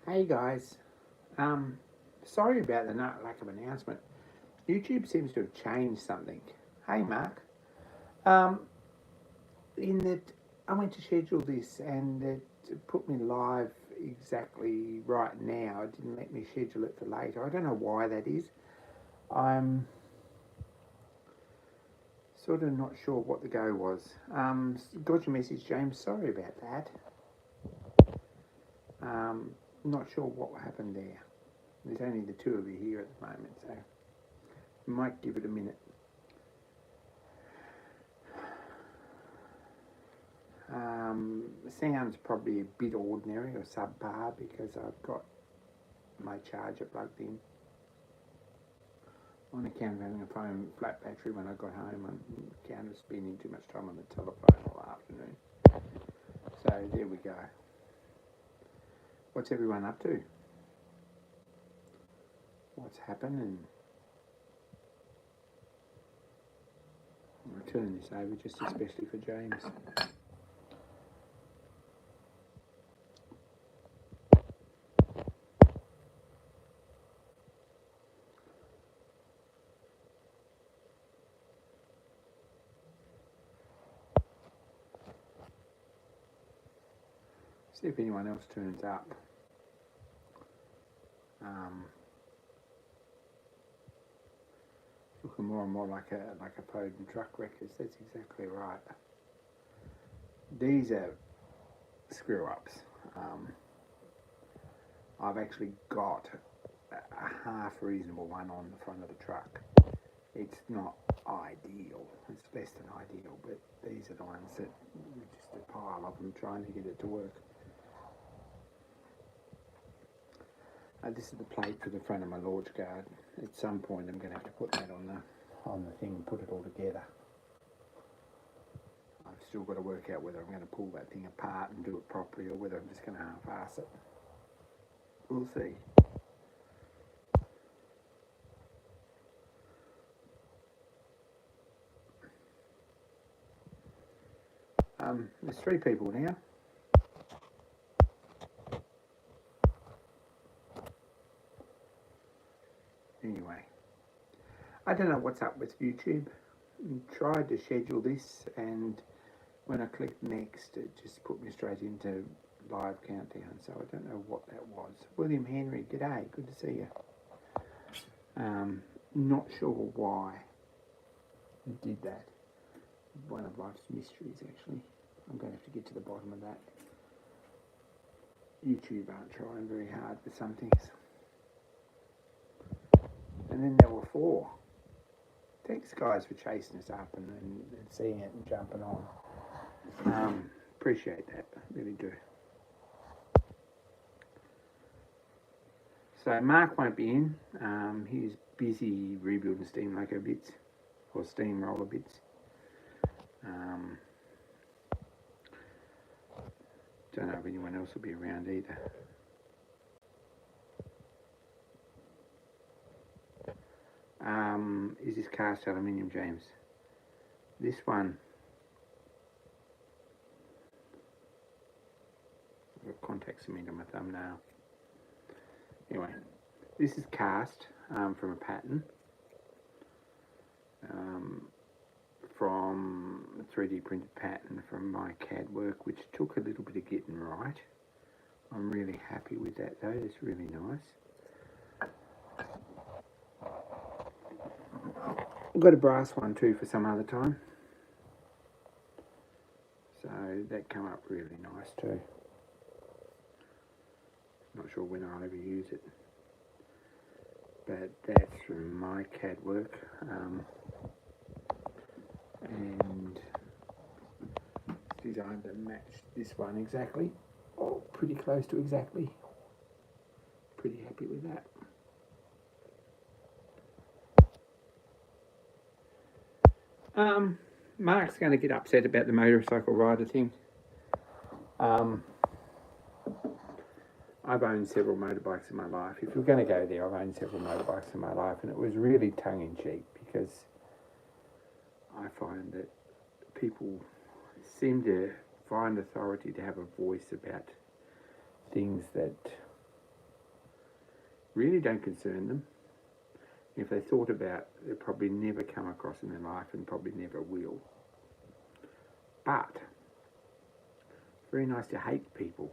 Hey guys, sorry about the lack of announcement. YouTube seems to have changed something. Hey Mark, um, in that I went to schedule this and it put me live exactly right now. It didn't let me schedule it for later. I don't know why that is. I'm sort of not sure what the go was. Got your message, James. Sorry about that. Not sure what happened there. There's only the two of you here at the moment, so we might give it a minute. Sounds probably a bit ordinary or subpar because I've got my charger plugged in on account of having a phone flat battery when I got home, on account of spending too much time on the telephone all afternoon. So there we go. What's everyone up to? What's happening? I'll turn this over just especially for James. See if anyone else turns up. Looking more and more like a Foden truck wreckers. That's exactly right. These are screw ups. I've actually got a half reasonable one on the front of the truck. It's not ideal. It's less than ideal, but these are the ones that just a pile of them trying to get it to work. This is the plate for the front of my launch guard. At some point, I'm going to have to put that on the thing and put it all together. I've still got to work out whether I'm going to pull that thing apart and do it properly or whether I'm just going to half-ass it. We'll see. There's 3 people now. Anyway, I don't know what's up with YouTube. I tried to schedule this, and when I clicked next, it just put me straight into live countdown. So I don't know what that was. William Henry, g'day, good to see you. Not sure why it did that. One of life's mysteries, actually. I'm going to have to get to the bottom of that. YouTube aren't trying very hard for some things. And then there were 4. Thanks, guys, for chasing us up and seeing it and jumping on. Appreciate that, really do. So Mark won't be in. He's busy rebuilding steam loco bits or steam roller bits. Don't know if anyone else will be around either. Is this cast aluminium, James? This one, I've got contact cement on my thumbnail. Anyway, this is cast from a pattern from a 3D printed pattern from my CAD work, which took a little bit of getting right. I'm really happy with that though, it's really nice. I've got a brass one too for some other time. So that came up really nice too. Not sure when I'll ever use it. But that's from my CAD work. And designed to match this one exactly. Oh, pretty close to exactly. Pretty happy with that. Mark's going to get upset about the motorcycle rider thing. I've owned several motorbikes in my life. If you're going to go there, I've owned several motorbikes in my life, and it was really tongue-in-cheek because I find that people seem to find authority to have a voice about things that really don't concern them. If they thought about it, they'll probably never come across in their life and probably never will. But it's very nice to hate people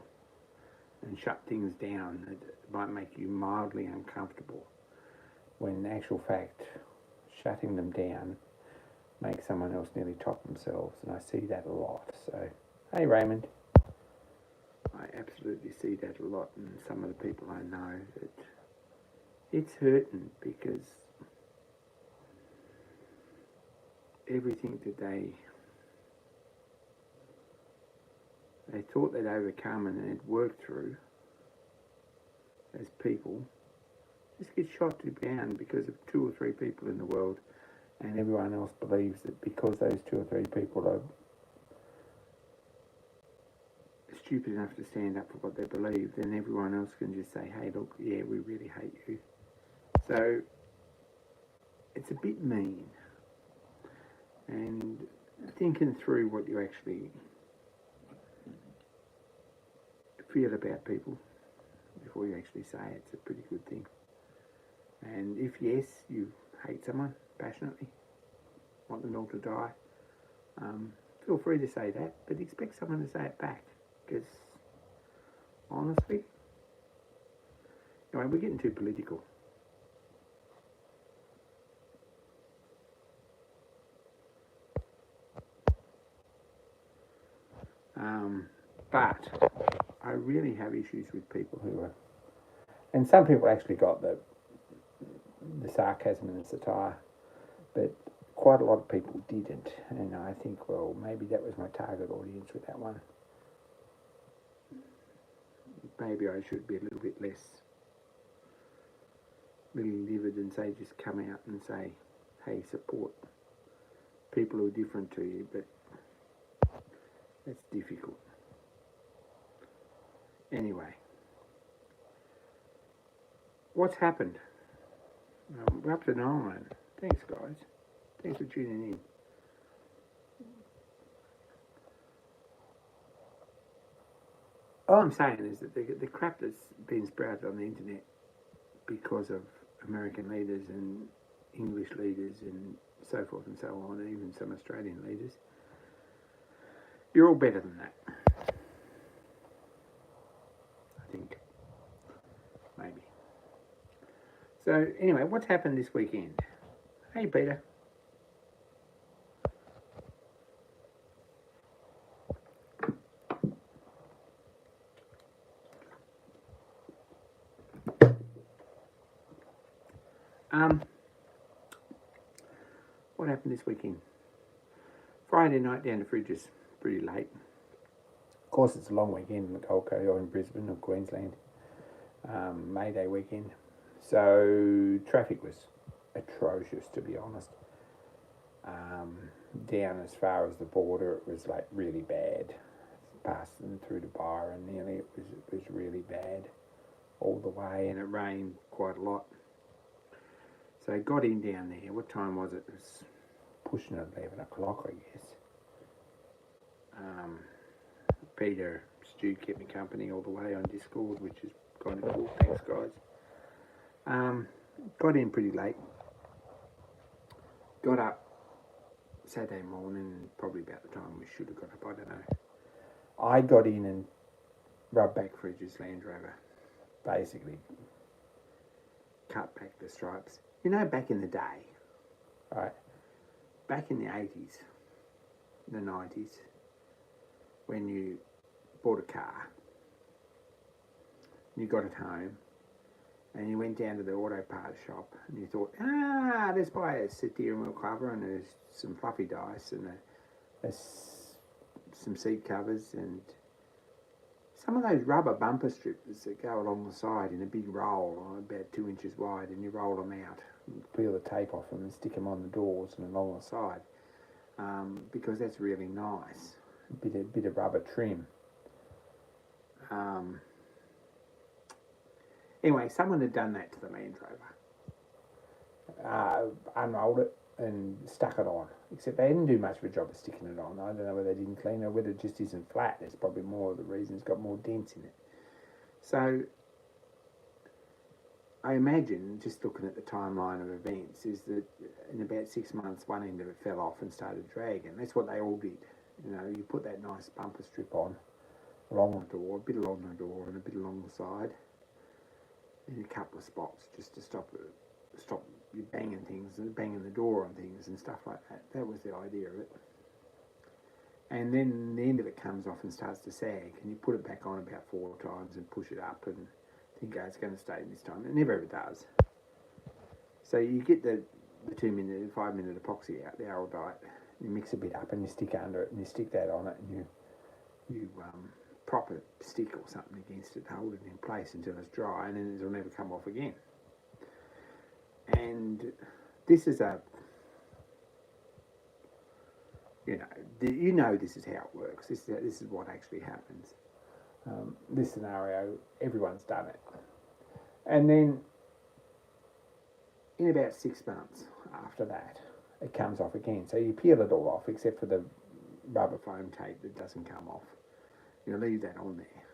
and shut things down that might make you mildly uncomfortable, when in actual fact, shutting them down makes someone else nearly top themselves, and I see that a lot. So, hey Raymond, I absolutely see that a lot in some of the people I know, that it's hurting because everything that they thought they'd overcome and they'd worked through as people just gets shot to ground because of 2 or 3 people in the world, and everyone else believes that because those 2 or 3 people are stupid enough to stand up for what they believe, then everyone else can just say, hey, look, yeah, we really hate you. So it's a bit mean. And thinking through what you actually feel about people before you actually say it's a pretty good thing. And if yes, you hate someone passionately, want them all to die, feel free to say that, but expect someone to say it back, because honestly, anyway, we're getting too political. But I really have issues with people who are, and some people actually got the sarcasm and the satire, but quite a lot of people didn't, and I think, well, maybe that was my target audience with that one. Maybe I should be a little bit less livid and say, just come out and say, hey, support people who are different to you, but that's difficult. Anyway, what's happened? We're up to 9. Thanks, guys. Thanks for tuning in. All I'm saying is that the crap that's been sprouted on the internet because of American leaders and English leaders and so forth and so on, and even some Australian leaders, you're all better than that. I think. Maybe. So, anyway, what's happened this weekend? Hey, Peter. What happened this weekend? Friday night down to Fridges, pretty late. Of course, it's a long weekend in the Gold Coast or in Brisbane or Queensland. May Day weekend. So traffic was atrocious, to be honest. Down as far as the border, it was like really bad. Passing through to Byron, nearly, it was really bad all the way, and it rained quite a lot. So I got in down there. What time was it? It was pushing 11 o'clock, I guess. Peter, Stu kept me company all the way on Discord, which is kind of cool. Thanks, guys. Got in pretty late. Got up Saturday morning, probably about the time we should have got up, I don't know. I got in and rubbed back Fridge's Land Rover. Basically, cut back the stripes. You know, back in the day, right? Back in the 80s, the 90s, when you bought a car, you got it home, and you went down to the auto parts shop, and you thought, let's buy a steering wheel cover, and there's some fluffy dice, and some seat covers, and some of those rubber bumper strips that go along the side in a big roll, about 2 inches wide, and you roll them out, and peel the tape off them and stick them on the doors and along the side, because that's really nice. A bit of rubber trim. Anyway, someone had done that to the Land Rover. Unrolled it and stuck it on. Except they didn't do much of a job of sticking it on. I don't know whether they didn't clean it or whether it just isn't flat. That's probably more of the reason. It's got more dents in it. So I imagine, just looking at the timeline of events, is that in about 6 months, one end of it fell off and started dragging. That's what they all did. You put that nice bumper strip on along the door, a bit along the door and a bit along the side, in a couple of spots just to stop you banging things and banging the door on things and stuff like that. That was the idea of it. And then the end of it comes off and starts to sag, and you put it back on about 4 times and push it up and think, oh, it's going to stay this time. It never ever does. So you get the 2-minute, 5-minute epoxy out, the Araldite, you mix a bit up and you stick it under it and you stick that on it and you prop a stick or something against it, hold it in place until it's dry, and then it'll never come off again. And this is this is how it works. This is what actually happens. This scenario, everyone's done it. And then in about 6 months after that, it comes off again. So you peel it all off except for the rubber foam tape that doesn't come off. You leave that on there.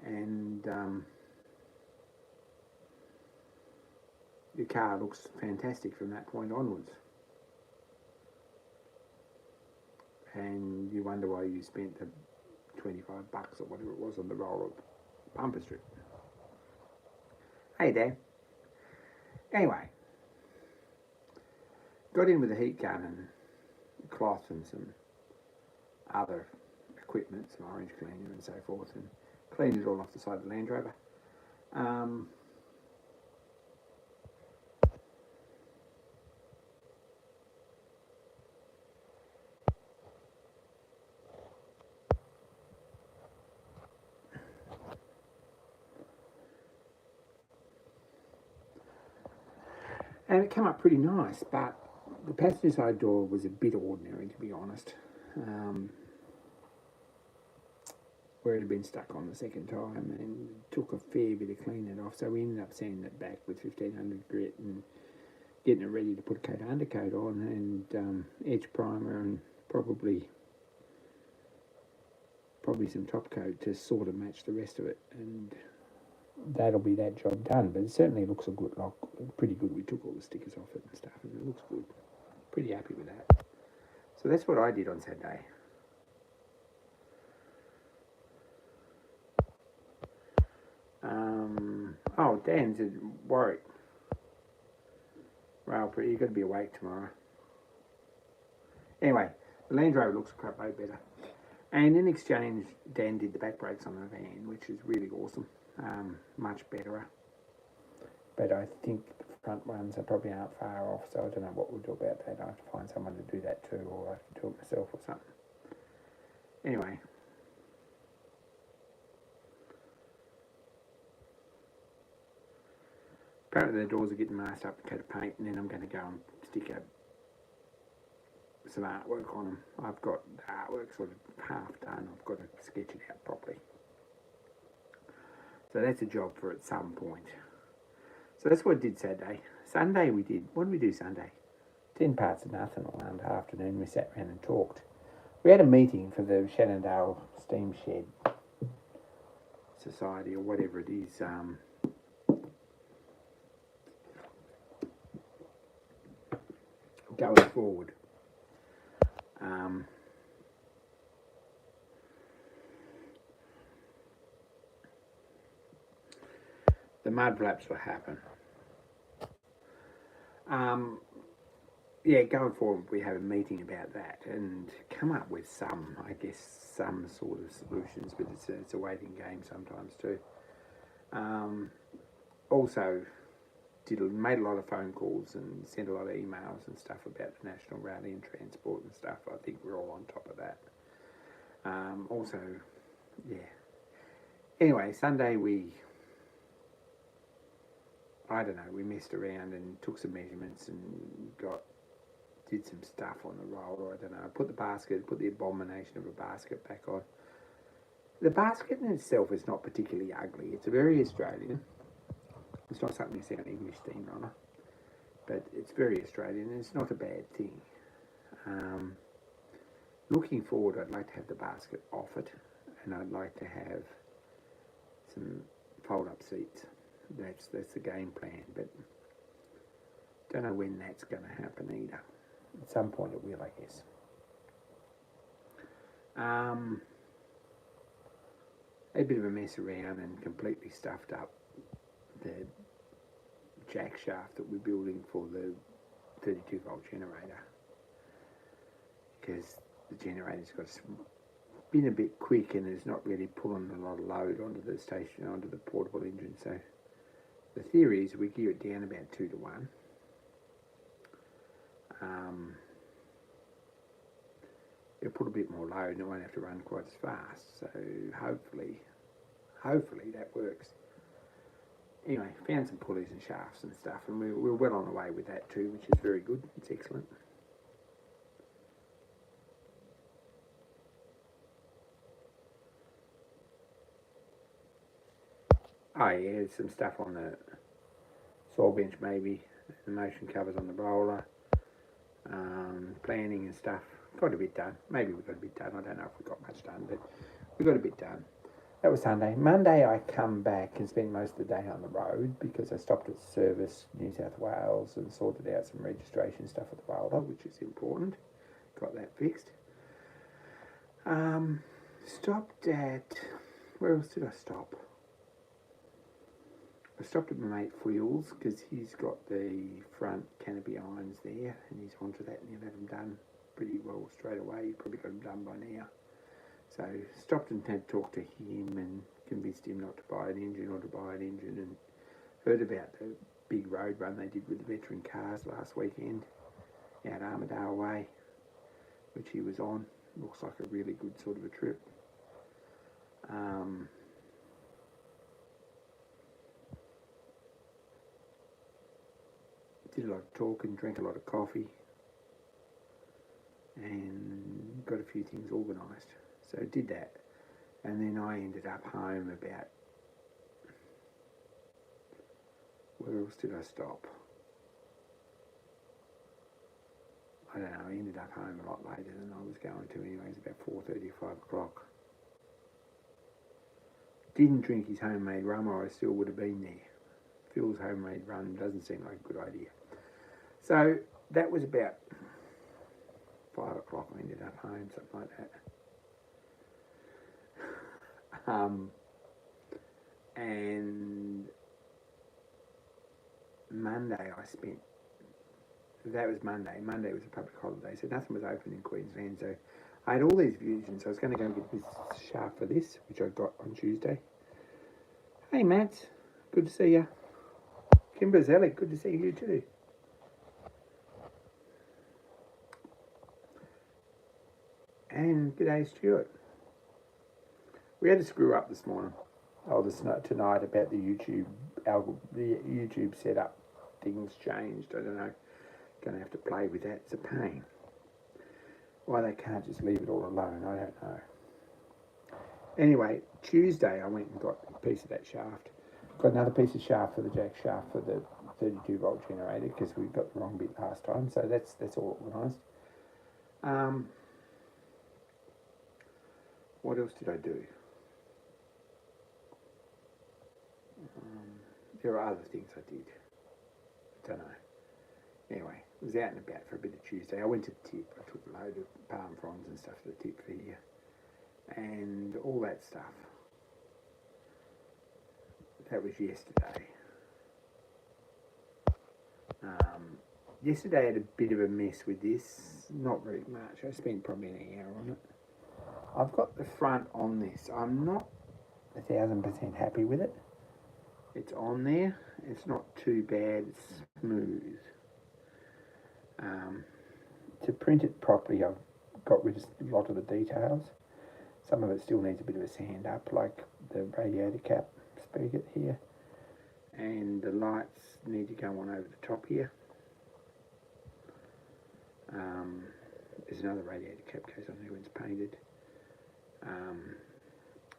And your car looks fantastic from that point onwards. And you wonder why you spent the $25 or whatever it was on the roll of bumper strip. Hey, Dan. Anyway, got in with a heat gun and cloth and some other equipment, some orange cleaner and so forth, and cleaned it all off the side of the Land Rover. And it came up pretty nice, but the passenger side door was a bit ordinary, to be honest. Where it had been stuck on the second time, and it took a fair bit of cleaning it off, so we ended up sanding it back with 1500 grit and getting it ready to put a coat undercoat on, and edge primer, and probably some top coat to sort of match the rest of it, and that'll be that job done. But it certainly looks a good lock, pretty good. We took all the stickers off it and stuff, and it looks good. Pretty happy with that. So that's what I did on Saturday. Dan said, Warwick, well, you've got to be awake tomorrow. Anyway, the Land Rover looks a crap load better. And in exchange, Dan did the back brakes on the van, which is really awesome. Much better. But I think the front ones probably aren't far off, so I don't know what we'll do about that. I have to find someone to do that too, or I have to do it myself or something. Anyway. Apparently the doors are getting masked up with a coat of paint, and then I'm going to go and stick some artwork on them. I've got the artwork sort of half done. I've got to sketch it out properly. So that's a job for at some point. So that's what I did Saturday. Sunday we did, what did we do Sunday? 10 parts of nothing around the afternoon. We sat around and talked. We had a meeting for the Shenandoah Steam Shed Society, or whatever it is. Going forward. The mud flaps will happen. Going forward we have a meeting about that and come up with some sort of solutions, but it's a waiting game sometimes too. Also made a lot of phone calls and sent a lot of emails and stuff about the National Rally and Transport and stuff. I think we're all on top of that. Anyway, Sunday we messed around and took some measurements and did some stuff on the roller. I don't know. Put the abomination of a basket back on. The basket in itself is not particularly ugly. It's very Australian. It's not something you see on English steam runner, but it's very Australian and it's not a bad thing. Looking forward, I'd like to have the basket off it, and I'd like to have some fold-up seats That's the game plan, but don't know when that's going to happen either. At some point it will, I guess. A bit of a mess around and completely stuffed up the jack shaft that we're building for the 32 volt generator, because the generator's been a bit quick and is not really pulling a lot of load onto the station, onto the portable engine. So the theory is we gear it down about 2 to 1. It'll put a bit more load and it won't have to run quite as fast. So hopefully that works. Anyway, found some pulleys and shafts and stuff, and we're well on the way with that too, which is very good. It's excellent. Oh yeah, there's some stuff on the saw bench maybe, the motion covers on the roller, planning and stuff. Got a bit done. Maybe we got a bit done. I don't know if we got much done, but we got a bit done. That was Sunday. Monday I come back and spent most of the day on the road because I stopped at Service New South Wales and sorted out some registration stuff at the welder, which is important. Got that fixed. Stopped at... Where else did I stop? I stopped at my mate Wheels because he's got the front canopy irons there and he's onto that and he'll have them done pretty well straight away. He's probably got them done by now. So stopped and had to talk to him and convinced him not to buy an engine or to buy an engine, and heard about the big road run they did with the veteran cars last weekend out Armadale Way, which he was on. Looks like a really good sort of a trip. Did a lot of talking, drank a lot of coffee, and got a few things organised. So did that, and then I ended up home about... Where else did I stop? I don't know, I ended up home a lot later than I was going to anyways, about 4:30, 5 o'clock. Didn't drink his homemade rum or I still would have been there. Phil's homemade rum doesn't seem like a good idea. So that was about 5 o'clock I ended up home, something like that. And Monday I spent... That was Monday. Monday was a public holiday, so nothing was open in Queensland. So I had all these views, and so I was going to go get this shaft for this, which I got on Tuesday. Hey, Matt. Good to see you. Kimber Zellick, good to see you too. And g'day, Stuart. We had to screw up this morning. Tonight about the YouTube setup. Things changed. I don't know. Going to have to play with that. It's a pain. Why they can't just leave it all alone, I don't know. Anyway, Tuesday I went and got a piece of that shaft. Got another piece of shaft for the jack shaft for the 32 volt generator because we got the wrong bit last time. So that's all organised. What else did I do? There are other things I did. I don't know. Anyway, I was out and about for a bit of Tuesday. I went to the tip. I took a load of palm fronds and stuff to the tip for here. And all that stuff. That was yesterday. Yesterday I had a bit of a mess with this. Not very much. I spent probably an hour on it. I've got the front on this. I'm not 1,000% happy with it. It's on there. It's not too bad. It's smooth. To print it properly, I've got rid of a lot of the details. Some of it still needs a bit of a sand up, like the radiator cap spigot here. And the lights need to go on over the top here. There's another radiator cap goes on there when it's painted.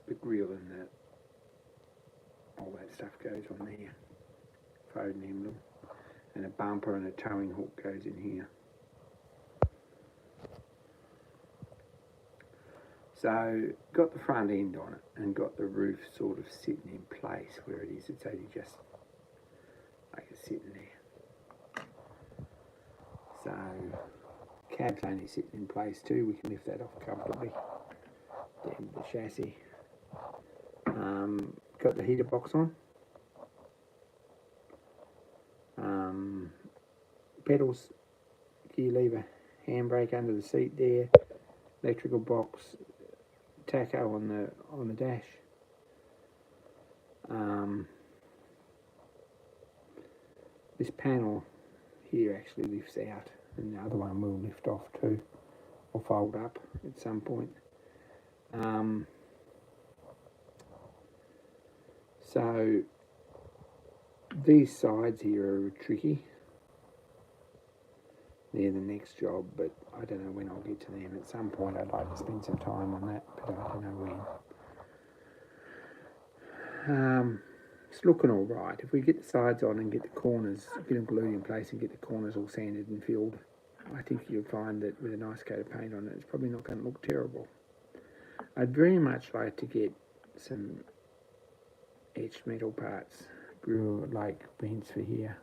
The grill and all that stuff goes on there. Foden emblem. And a bumper and a towing hook goes in here. So got the front end on it and got the roof sort of sitting in place where it is. It's only just like it's sitting there. So cab's only sitting in place too. We can lift that off comfortably. Down the chassis. Got the heater box on. Pedals, gear lever, handbrake under the seat there. Electrical box, tacho on the dash. This panel here actually lifts out, and the other one will lift off too, or fold up at some point. So these sides here are tricky. They're the next job, but I don't know when I'll get to them. At some point I'd like to spend some time on that, but I don't know when. It's looking all right. If we get the sides on and get the corners, get them glued in place and get the corners all sanded and filled, I think you'll find that with a nice coat of paint on it, it's probably not going to look terrible. I'd very much like to get some etched metal parts, like vents for here.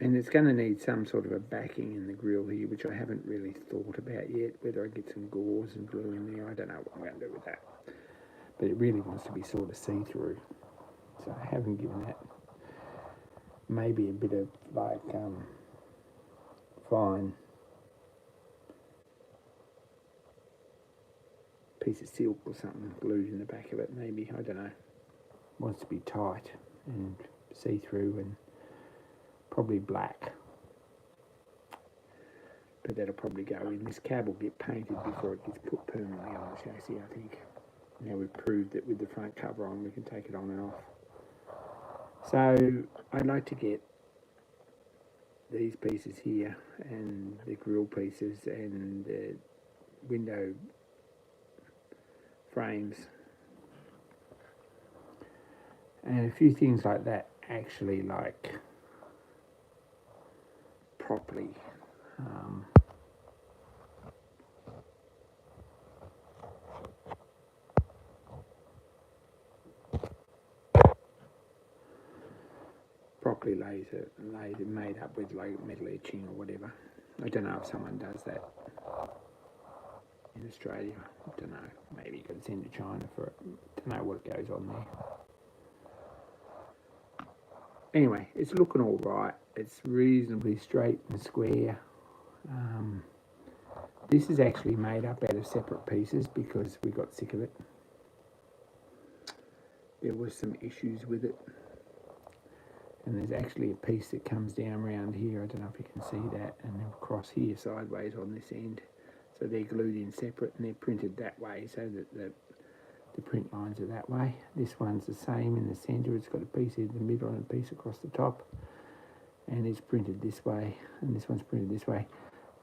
And it's going to need some sort of a backing in the grille here, which I haven't really thought about yet. Whether I get some gauze and glue in there, I don't know what I'm going to do with that. But it really wants to be sort of see-through. So I haven't given that maybe a bit of like fine piece of silk or something glued in the back of it, maybe, I don't know. Wants to be tight and see-through and probably black, but that'll probably go in. This cab will get painted before it gets put permanently on the chassis, I think. Now we've proved that with the front cover on we can take it on and off. So I'd like to get these pieces here and the grille pieces and the window frames and a few things like that actually like properly made up with like metal etching or whatever. I don't know if someone does that in Australia. I don't know. Maybe you could send to China for it. Don't know what goes on there. Anyway, it's looking all right. It's reasonably straight and square. This is actually made up out of separate pieces because we got sick of it. There was some issues with it. And there's actually a piece that comes down around here. I don't know if you can see that. And then across here sideways on this end. So they're glued in separate and they're printed that way so that the print lines are that way. This one's the same in the centre. It's got a piece in the middle and a piece across the top. And it's printed this way. And this one's printed this way.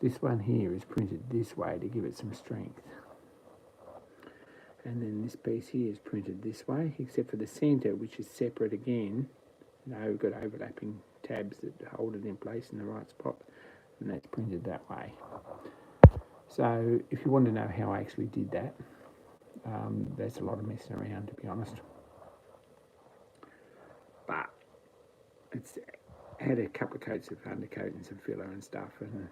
This one here is printed this way to give it some strength. And then this piece here is printed this way, except for the centre, which is separate again. Now we've got overlapping tabs that hold it in place in the right spot. And that's printed that way. So if you want to know how I actually did that, there's a lot of messing around, to be honest. But it's had a couple of coats of undercoat and some filler and stuff, and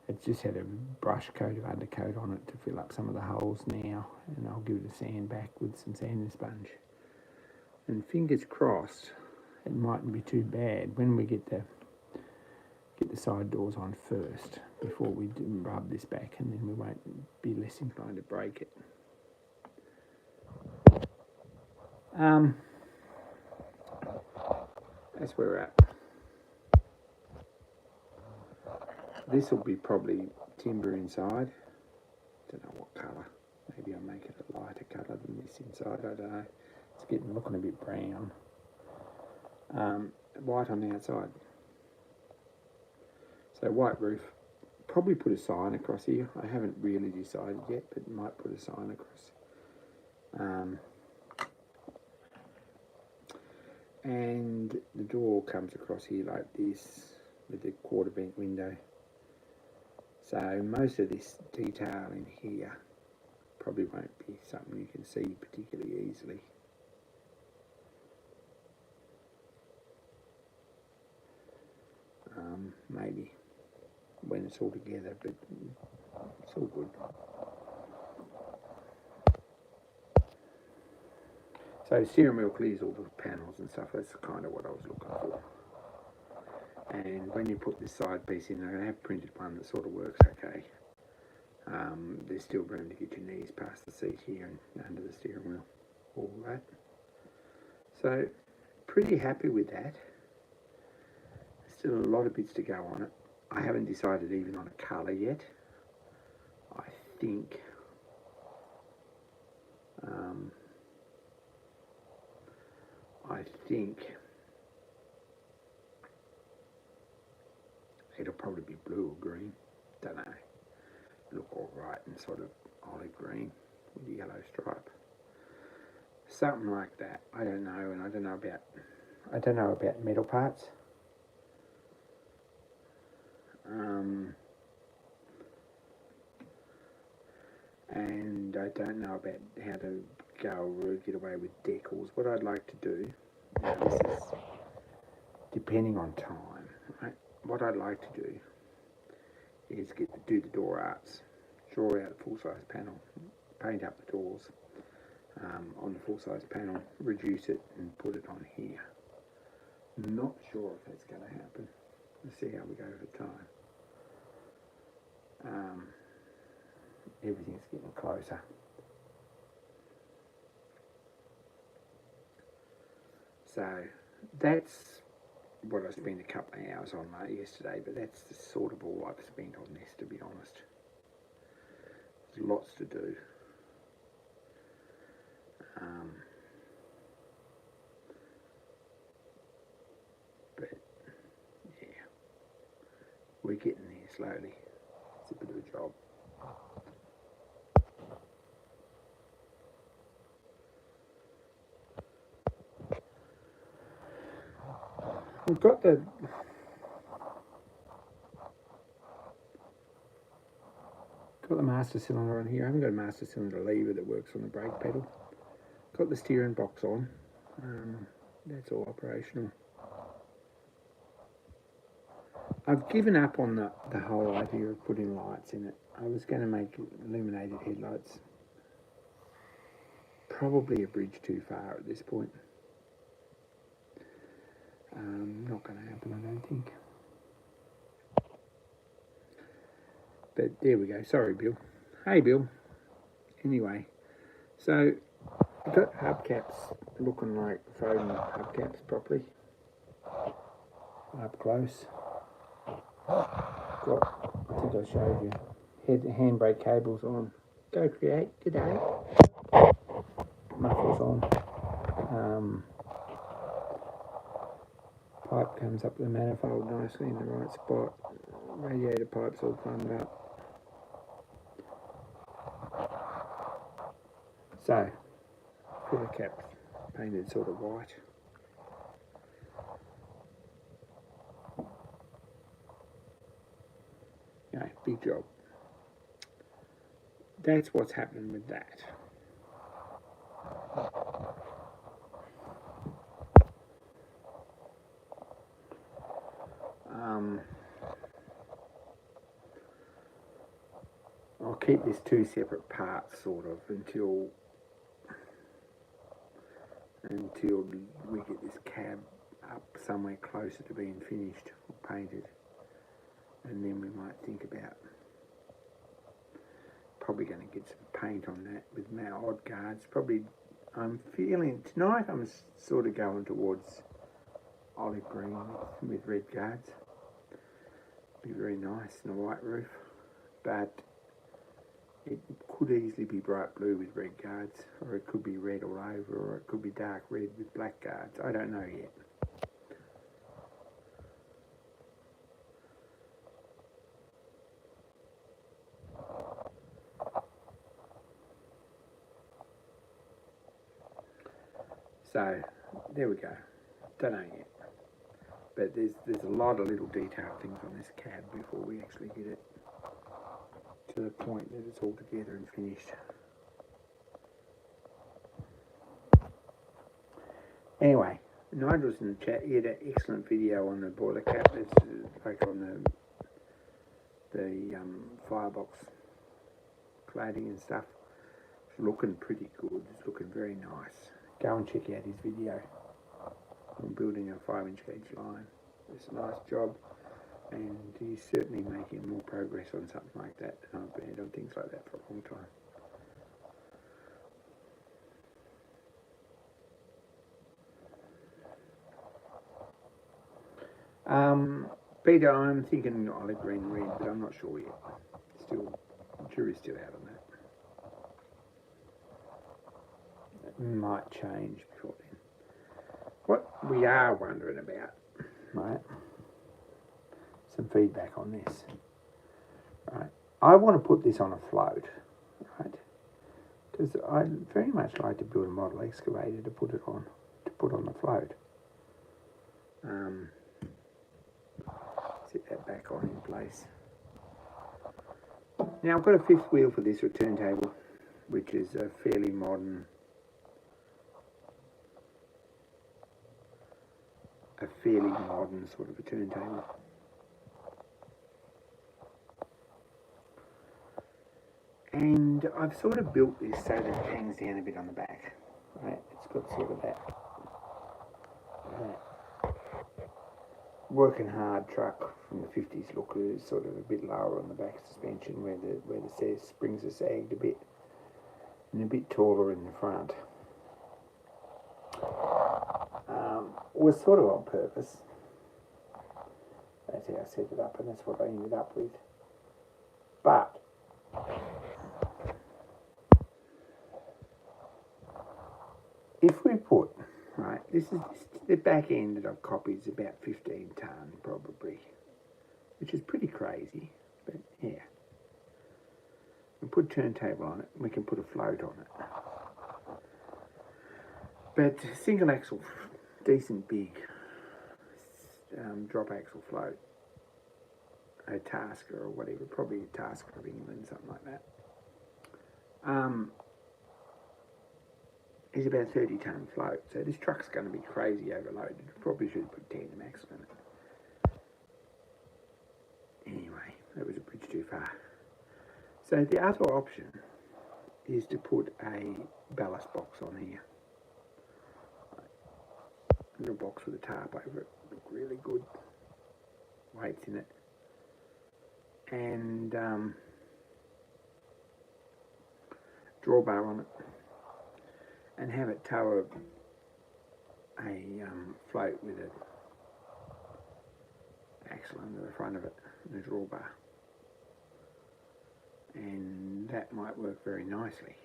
it's just had a brush coat of undercoat on it to fill up some of the holes now, and I'll give it a sand back with some sanding sponge. And fingers crossed, it mightn't be too bad when we get the side doors on first before we rub this back, and then we won't be less inclined to break it. That's where we're at. This will be probably timber inside. Don't know what colour. Maybe I'll make it a lighter colour than this inside. I don't know. It's looking a bit brown. White on the outside. So white roof. Probably put a sign across here. I haven't really decided yet, but might put a sign across. And the door comes across here like this. with the quarter vent window. So most of this detail in here probably won't be something you can see particularly easily. Maybe when it's all together, but it's all good. So steering wheel clears all the panels and stuff. That's kind of what I was looking for. And when you put this side piece in, I'm going to have printed one that sort of works okay. There's still room to get your knees past the seat here and under the steering wheel, all that. So pretty happy with that. Still a lot of bits to go on it. I haven't decided even on a colour yet. I think it'll probably be blue or green. Don't know. Look all right and sort of olive green with a yellow stripe. Something like that. I don't know, and I don't know about metal parts. And I don't know about how to go or get away with decals. What I'd like to do, now this is depending on time, right? What I'd like to do is do the door arts, draw out a full-size panel, paint up the doors on the full-size panel, reduce it and put it on here. Not sure if that's going to happen. Let's see how we go for time. Everything's getting closer. So that's what I spent a couple of hours on yesterday, but that's sort of all I've spent on this, to be honest. There's lots to do. But yeah, we're getting there slowly. It's a bit of a job. We've got the master cylinder on here. I haven't got a master cylinder lever that works on the brake pedal. Got the steering box on. That's all operational. I've given up on the whole idea of putting lights in it. I was going to make illuminated headlights. Probably a bridge too far at this point. Not going to happen, I don't think. But there we go. Sorry, Bill. Hey, Bill. Anyway, so I've got hubcaps looking like folding hubcaps properly. Up close. Got, I think I showed you, handbrake cables on. Go Create. G'day. Mufflers on. Pipe comes up the manifold nicely in the right spot. Radiator pipe's all plumbed up. So, filler caps painted sort of white. Yeah, big job. That's what's happening with that. I'll keep this two separate parts sort of until we get this cab up somewhere closer to being finished or painted, and then we might think about probably going to get some paint on that with my odd guards. Probably I'm feeling tonight I'm sort of going towards olive green with red guards. Be very nice and a white roof, but it could easily be bright blue with red guards, or it could be red all over, or it could be dark red with black guards. I don't know yet. So there we go. Don't know yet. But there's a lot of little detailed things on this cab before we actually get it to the point that it's all together and finished. Anyway, Nigel's in the chat. He had an excellent video on the boiler cap. It's like on the firebox cladding and stuff. It's looking pretty good. It's looking very nice. Go and check out his video on building a 5-inch gauge line. It's a nice job, and he's certainly making more progress on something like that than I've been on things like that for a long time. Peter, I'm thinking olive green red, but I'm not sure yet. Still, the jury's still out on that. It might change before then. What we are wondering about, right? Some feedback on this. Right. I want to put this on a float, right? Because I'd very much like to build a model excavator to put on the float. Set that back on in place. Now I've got a fifth wheel for this return table, which is a fairly modern sort of a turntable. And I've sort of built this so that it hangs down a bit on the back, right? It's got sort of that working hard truck from the 50s look. Is sort of a bit lower on the back suspension where the springs are sagged a bit, and a bit taller in the front. Was sort of on purpose. That's how I set it up, and that's what I ended up with. But if we put, right, this is the back end that I've copied is about 15 tonne probably, which is pretty crazy, but yeah. We put a turntable on it, and we can put a float on it. But single axle, decent big drop axle float, a Tasker or whatever, probably a Tasker of England, something like that, is about 30 tonne float. So this truck's going to be crazy overloaded. Probably should put tandem axle in it. Anyway, that was a bridge too far. So the other option is to put a ballast box on here. A little box with a tarp over it. Look really good. Weights in it. And drawbar on it. And have it tow a float with an axle under the front of it and a drawbar. And that might work very nicely.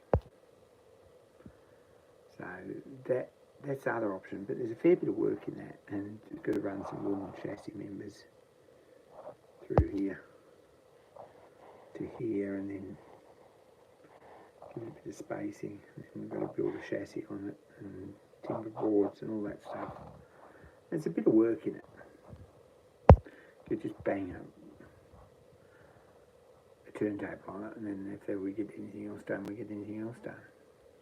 So that's the other option, but there's a fair bit of work in that, and you've got to run some wooden chassis members through here to here, and then give it a bit of spacing, and we've got to build a chassis on it, and timber boards and all that stuff. There's a bit of work in it. You just bang a turntable on it, and then if we get anything else done, we get anything else done.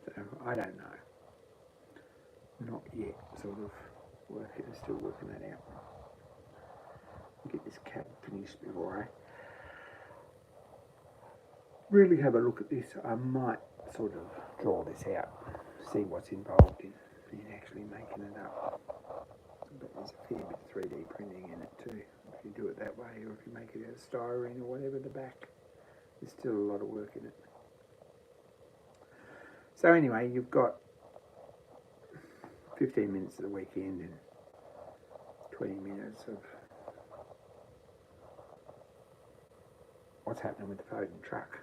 So I don't know. Not yet, sort of working, still working that out. Get this cab finished before I really have a look at this. I might sort of draw this out, see what's involved in actually making it up. But there's a fair bit of 3D printing in it too. If you do it that way, or if you make it out of styrene or whatever, the back, there's still a lot of work in it. So anyway, you've got 15 minutes of the weekend and 20 minutes of what's happening with the Foden truck.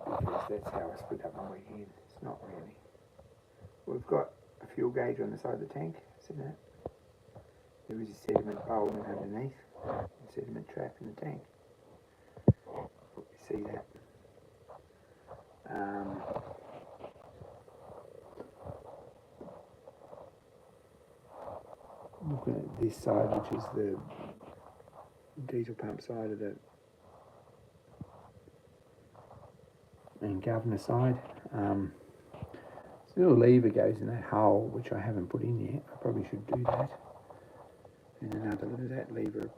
Because that's how I split up my weekend. It's not really. We've got a fuel gauge on the side of the tank, see that? There is a sediment bowl underneath, a sediment trap in the tank. You see that? looking at this side, which is the diesel pump side of the and governor side. This little lever goes in that hole, which I haven't put in yet. I probably should do that. And another of that lever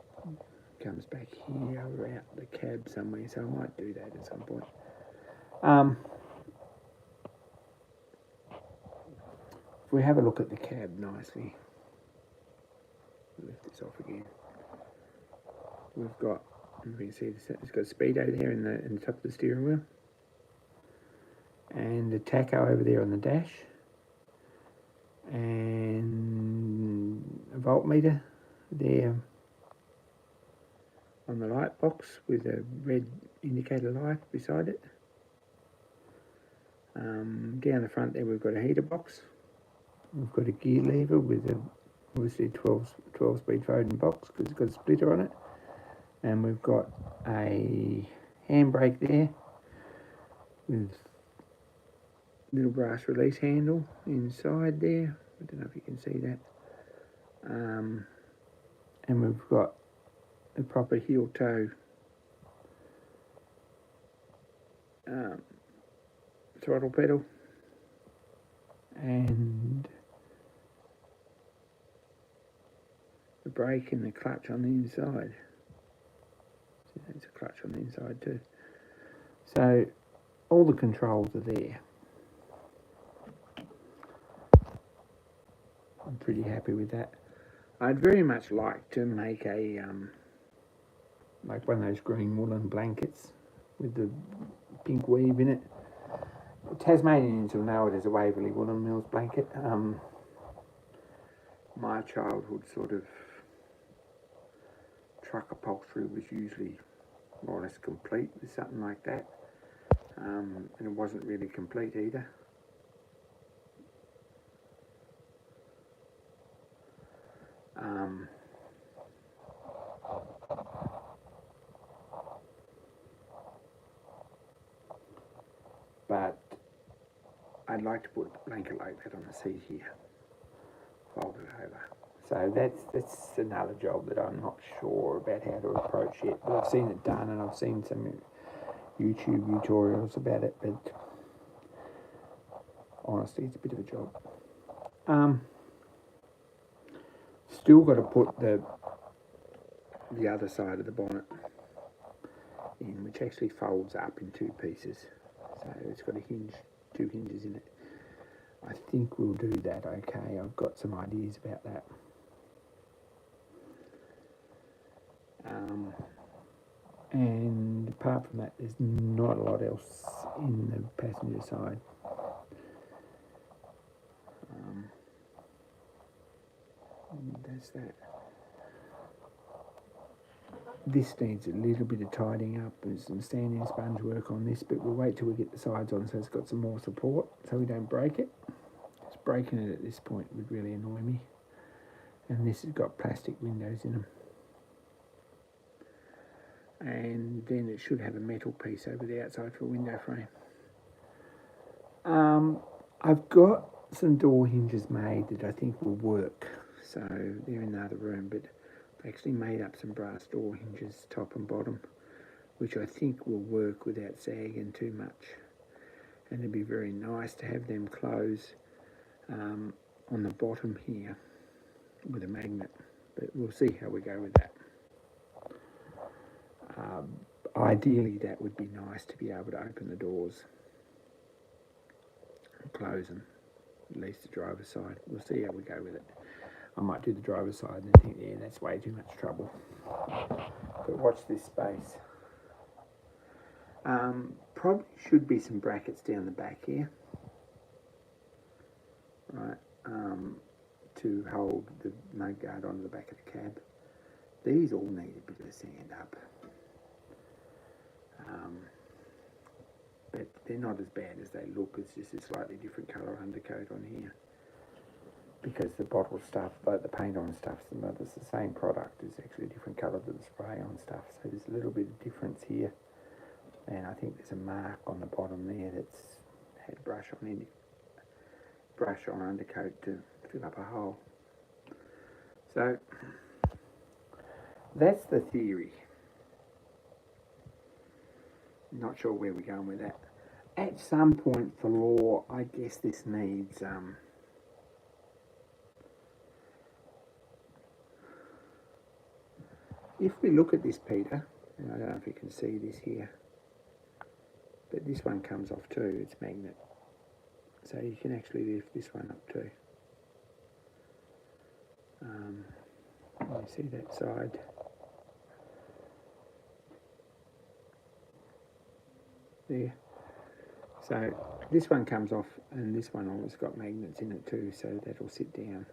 comes back here or out the cab somewhere, so I might do that at some point. If we have a look at the cab nicely, lift this off again. We've got, you can see this, it's got a speedo there in the top of the steering wheel, and a tacho over there on the dash, and a voltmeter there on the light box with a red indicator light beside it. Down the front there we've got a heater box. We've got a gear lever with a obviously 12-speed Foden box because it's got a splitter on it. And we've got a handbrake there with little brass release handle inside there. I don't know if you can see that. And we've got a proper heel toe throttle pedal and the brake and the clutch on the inside. So there's a clutch on the inside too. So all the controls are there. I'm pretty happy with that. I'd very much like to make a like one of those green woolen blankets with the pink weave in it. Tasmanians will know it as a Waverley Woolen Mills blanket. My childhood sort of truck upholstery was usually more or less complete with something like that, and it wasn't really complete either. But I'd like to put a blanket like that on the seat here, fold it over. So that's another job that I'm not sure about how to approach yet. But I've seen it done, and I've seen some YouTube tutorials about it. But honestly, it's a bit of a job. Still got to put the other side of the bonnet in, which actually folds up in two pieces. So it's got a hinge, two hinges in it. I think we'll do that okay. I've got some ideas about that. And apart from that, there's not a lot else in the passenger side. That's that. This needs a little bit of tidying up. There's some sanding sponge work on this, but we'll wait till we get the sides on so it's got some more support so we don't break it. Just breaking it at this point would really annoy me. And this has got plastic windows in them. And then it should have a metal piece over the outside for a window frame. I've got some door hinges made that I think will work. So they're in the other room, but I actually made up some brass door hinges, top and bottom, which I think will work without sagging too much. And it'd be very nice to have them close on the bottom here with a magnet, but we'll see how we go with that. Ideally, that would be nice to be able to open the doors and close them, at least the driver's side. We'll see how we go with it. I might do the driver's side and think, yeah, that's way too much trouble. But watch this space. Probably should be some brackets down the back here, right, to hold the mudguard onto the back of the cab. These all need a bit of a sand up. But they're not as bad as they look. It's just a slightly different colour undercoat on here. Because the bottle stuff, like the paint on stuff, it's the same product. It's actually a different colour than the spray on stuff. So there's a little bit of difference here. And I think there's a mark on the bottom there that's had brush on undercoat to fill up a hole. So that's the theory. Not sure where we're going with that. At some point for law, I guess this needs if we look at this, Peter, and I don't know if you can see this here, but this one comes off too, it's magnet. So you can actually lift this one up too. You see that side? There. So this one comes off, and this one always got magnets in it too, so that'll sit down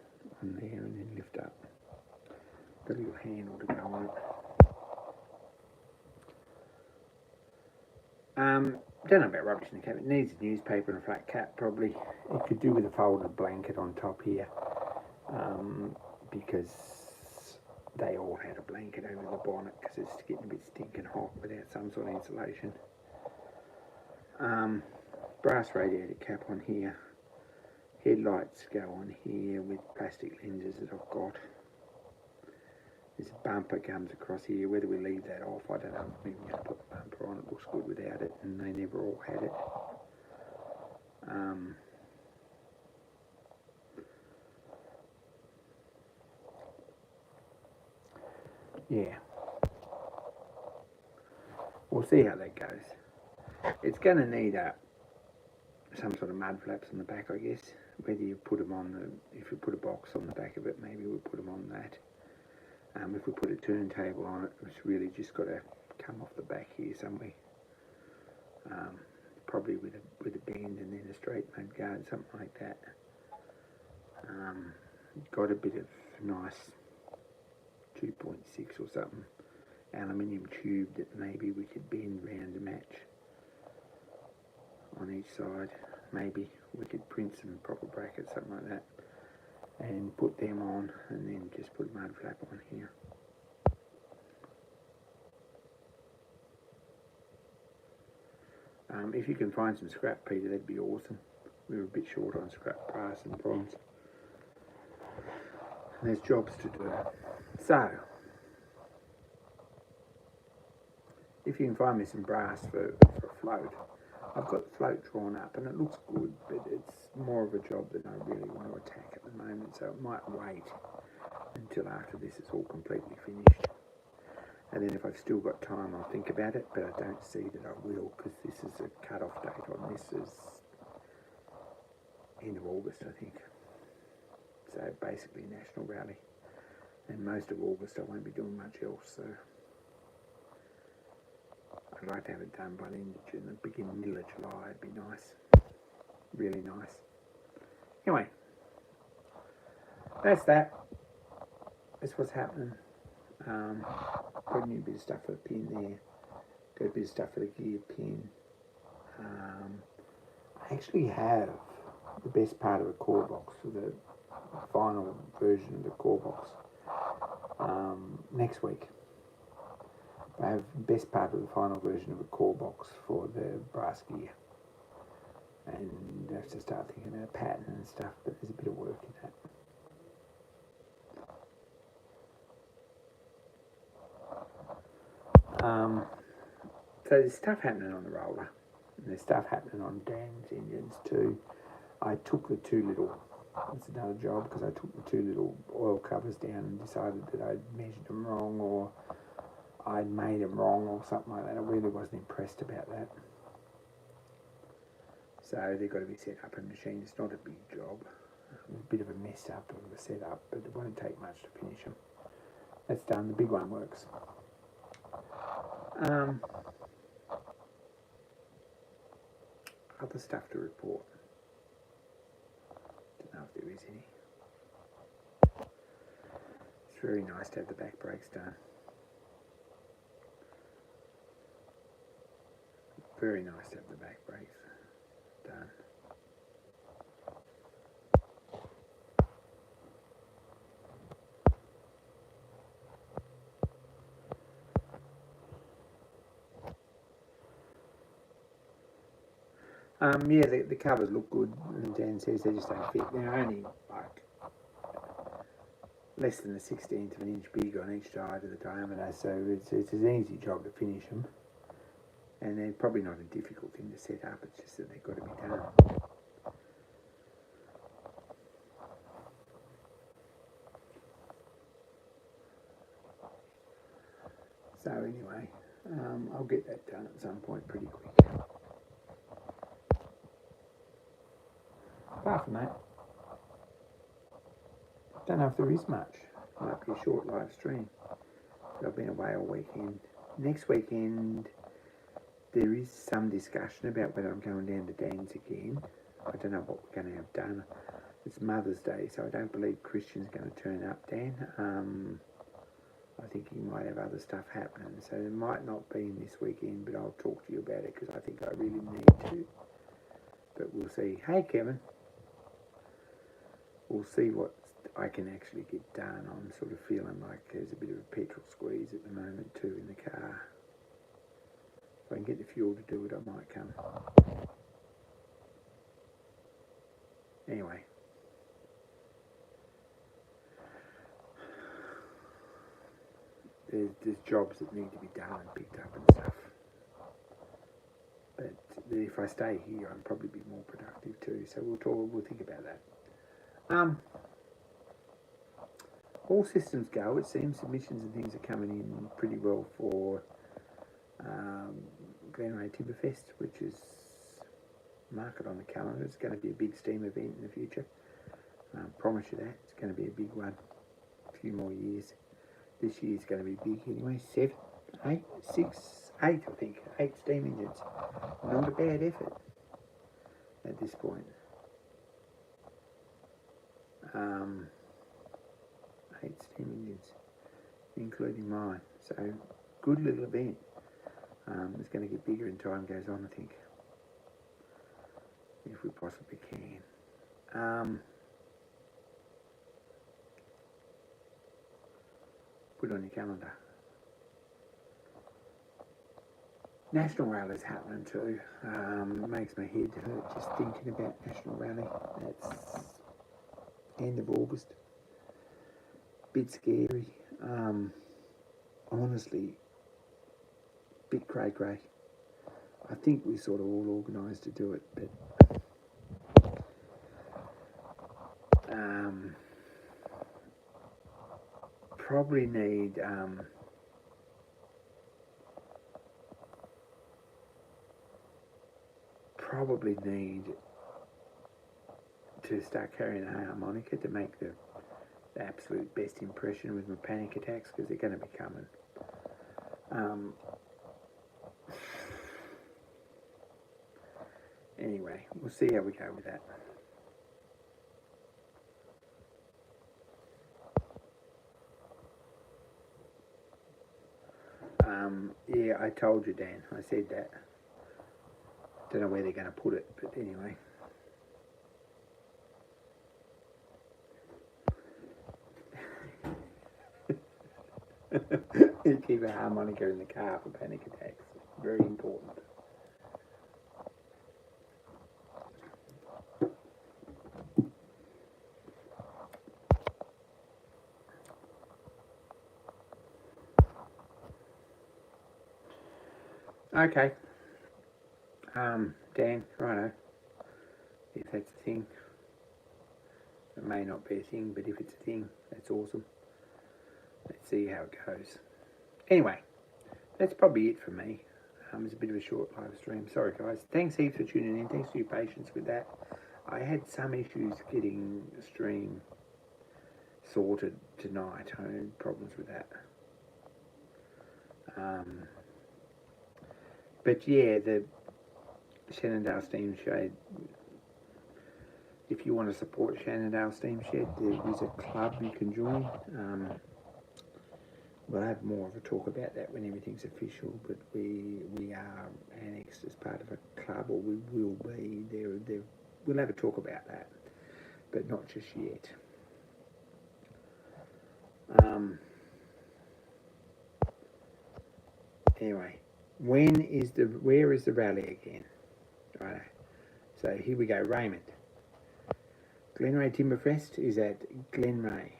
on there and then lift up. Got a little handle to go on it. Don't know about rubbish in the cabinet. It needs a newspaper and a flat cap probably. It could do with a folded blanket on top here, because they all had a blanket over the bonnet because it's getting a bit stinking hot without some sort of insulation. Brass radiator cap on here. Headlights go on here with plastic lenses that I've got. This bumper comes across here. Whether we leave that off, I don't know. Maybe we're going to put the bumper on. It looks good without it, and they never all had it. Yeah. We'll see how that goes. It's going to need some sort of mud flaps on the back, I guess. Whether you put them on if you put a box on the back of it, maybe we'll put them on that. If we put a turntable on it, it's really just got to come off the back here somewhere. Probably with a bend and then a straight mud guard, something like that. Got a bit of nice 2.6 or something aluminium tube that maybe we could bend round to match on each side. Maybe we could print some proper brackets, something like that, and put them on, and then just put a mud flap on here. If you can find some scrap, Peter, that'd be awesome. We were a bit short on scrap brass and bronze. And there's jobs to do. So, if you can find me some brass for a float, I've got the float drawn up and it looks good, but it's more of a job than I really want to attack at the moment, so it might wait until after this is all completely finished. And then if I've still got time, I'll think about it, but I don't see that I will, because this is a cut-off date on this is end of August, I think. So basically National Rally. And most of August I won't be doing much else, so I'd like to have it done by the end of June, the middle of July. It'd be nice, really nice. Anyway, that's that. That's what's happening. Got a new bit of stuff for the pin there. Got a bit of stuff for the gear pin. I actually have the best part of the core box for the final version of the core box next week. I have the best part of the final version of a core box for the brass gear, and I have to start thinking about pattern and stuff, but there's a bit of work in that. So there's stuff happening on the roller, and there's stuff happening on Dan's engines too. I took the two little, that's another job, because I took the two little oil covers down and decided that I'd measured them wrong, or I'd made them wrong, or something like that. I really wasn't impressed about that. So they've got to be set up in machine. It's not a big job. A bit of a mess up of a setup, but it won't take much to finish them. That's done. The big one works. Other stuff to report. Don't know if there is any. It's very nice to have the back brakes done. Very nice to have the back brakes done. Yeah, the covers look good, and Dan says they just don't fit. They're only like less than a 16th of an inch big on each side of the diameter, so it's an easy job to finish them. And they're probably not a difficult thing to set up, it's just that they've got to be done. So anyway, I'll get that done at some point pretty quick. Apart from that, don't know if there is much. Might be a short live stream. I've been away all weekend. Next weekend, there is some discussion about whether I'm going down to Dan's again. I don't know what we're going to have done. It's Mother's Day, so I don't believe Christian's going to turn up, Dan. I think he might have other stuff happening, so it might not be in this weekend, but I'll talk to you about it because I think I really need to. But we'll see. Hey, Kevin. We'll see what I can actually get done. I'm sort of feeling like there's a bit of a petrol squeeze at the moment too in the car. If I can get the fuel to do it, I might come. Anyway. There's jobs that need to be done and picked up and stuff. But if I stay here, I'll probably be more productive too. So we'll think about that. All systems go. It seems submissions and things are coming in pretty well for Glenray Timberfest, which is marked on the calendar. It's going to be a big steam event in the future. Promise you that. It's going to be a big one. A few more years. This year's going to be big anyway. 7, 8, 6, 8 I think. 8 steam engines. Not a bad effort at this point. 8 steam engines, including mine. So, good little event. It's going to get bigger as time goes on, I think. If we possibly can. Put on your calendar. National Rally's happening too. It makes my head hurt just thinking about National Rally. That's end of August. Bit scary. Honestly, bit cray. I think we sort of all organised to do it, but probably need to start carrying a harmonica to make the absolute best impression with my panic attacks, because they're going to be coming. Anyway, we'll see how we go with that. Yeah, I told you, Dan. I said that. Don't know where they're going to put it, but anyway. You keep a harmonica in the car for panic attacks. Very important. Okay. Dan, righto. If that's a thing. It may not be a thing, but if it's a thing, that's awesome. Let's see how it goes. Anyway, that's probably it for me. It's a bit of a short live stream. Sorry, guys. Thanks heaps for tuning in. Thanks for your patience with that. I had some issues getting the stream sorted tonight. I had problems with that. But yeah, the Shenandoah Steam Shed, if you want to support Shenandoah Steam Shed, there is a club you can join. We'll have more of a talk about that when everything's official, but we are annexed as part of a club, or we will be. We'll have a talk about that, but not just yet. Anyway, where is the rally again? Right. So here we go, Raymond. Glenray Timberfest is at Glenray.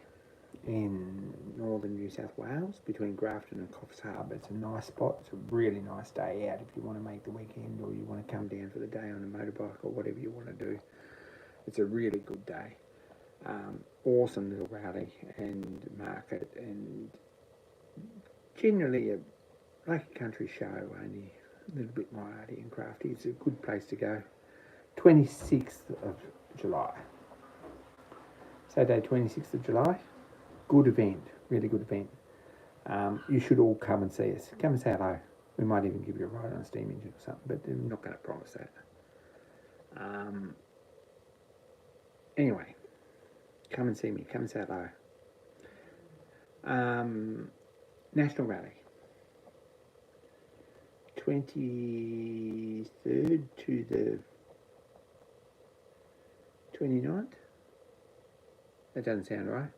in northern New South Wales between Grafton and Coffs Harbour. It's a nice spot. It's a really nice day out if you want to make the weekend or you want to come down for the day on a motorbike or whatever you want to do. It's a really good day. Awesome little rally and market, and generally like a country show, only a little bit more arty and crafty. It's a good place to go. 26th of July. Saturday 26th of July. Good event, really good event. You should all come and see us. Come and say hello. We might even give you a ride on a steam engine or something, but I'm not going to promise that. Anyway, come and see me. Come and say hello. National Rally. 23rd to the 29th. That doesn't sound right.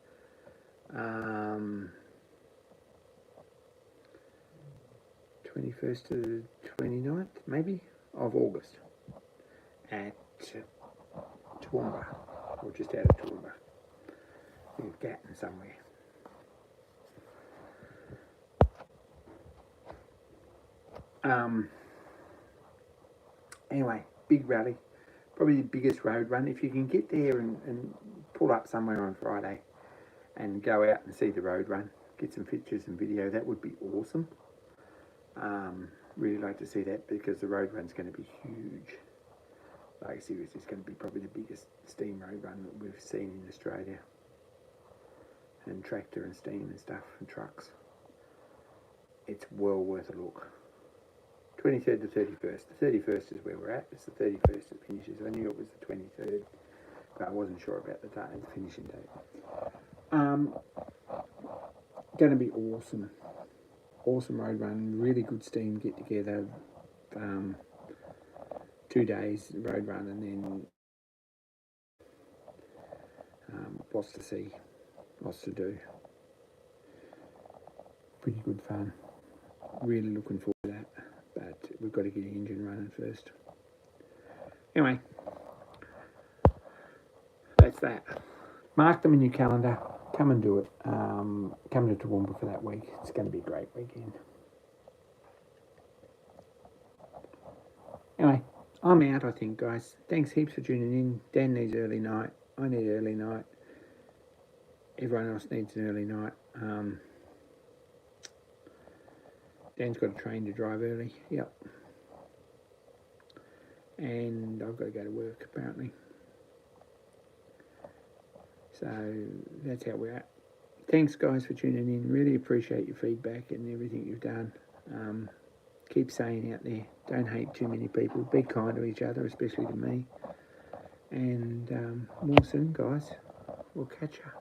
21st to the 29th, maybe, of August at Toowoomba, or just out of Toowoomba, in Gatton somewhere. Anyway, big rally, probably the biggest road run. If you can get there and pull up somewhere on Friday and go out and see the road run, get some pictures and video, that would be awesome. Really like to see that because the road run's going to be huge. Like seriously, it's going to be probably the biggest steam road run that we've seen in Australia. And tractor and steam and stuff and trucks. It's well worth a look. 23rd to 31st. The 31st is where we're at. It's the 31st that finishes. I knew it was the 23rd, but I wasn't sure about the date, the finishing date. Going to be awesome. Awesome road run. Really good steam get together. 2 days road run and then lots to see, lots to do. Pretty good fun. Really looking forward to that, but we've got to get the engine running first. Anyway, that's that. Mark them in your calendar. Come and do it. Come to Toowoomba for that week. It's going to be a great weekend. Anyway, I'm out, I think, guys. Thanks heaps for tuning in. Dan needs early night. I need early night. Everyone else needs an early night. Dan's got a train to drive early. Yep. And I've got to go to work, apparently. So that's how we're at. Thanks, guys, for tuning in. Really appreciate your feedback and everything you've done. Keep saying out there, don't hate too many people. Be kind to each other, especially to me. And more soon, guys. We'll catch you.